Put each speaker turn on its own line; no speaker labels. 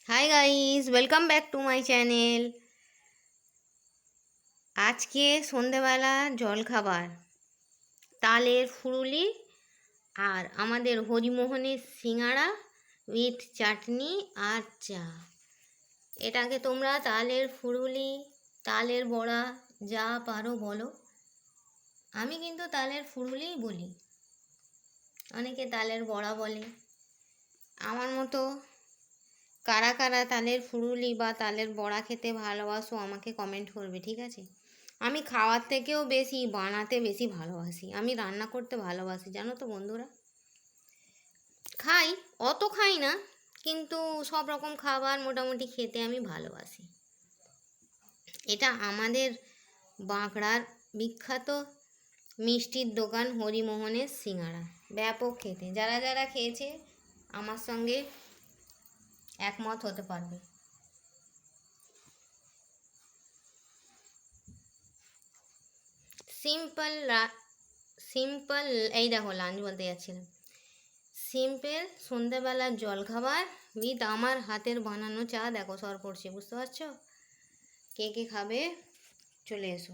Hi guys, welcome back to my channel. আজকে সন্ধেবেলা জলখাবার তালের ফুরুলি আর আমাদের হরিমোহনের সিঙাড়া উইথ চাটনি আর চা। এটাকে তোমরা তালের ফুরুলি, তালের বড়া যা পারো বলো। আমি কিন্তু তালের ফুরুলিই বলি, অনেকে তালের বড়া বলে। আমার মতো কারা কারা তালের ফুরুলি বা তালের বড়া খেতে ভালোবাসো আমাকে কমেন্ট করবে, ঠিক আছে? আমি খাওয়ার থেকেও বেশি বানাতে বেশি ভালোবাসি। আমি রান্না করতে ভালোবাসি, জানো তো বন্ধুরা। খাই, অত খাই না, কিন্তু সব রকম খাবার মোটামুটি খেতে আমি ভালোবাসি। এটা আমাদের বাঁকড়ার বিখ্যাত মিষ্টির দোকান হরিমোহনের সিঙাড়া। ব্যাপক খেতে, যারা যারা খেয়েছে আমার সঙ্গে একমত হতে পারবে। সিম্পল সিম্পল এই দেখো, লাঞ্চ বলতে যাচ্ছিলাম। সিম্পল সন্ধ্যাবেলার জলখাবার উইথ আমার হাতের বানানো চা। দেখো সর পড়ছে, বুঝতে পারছো? কে কে খাবে চলে এসো।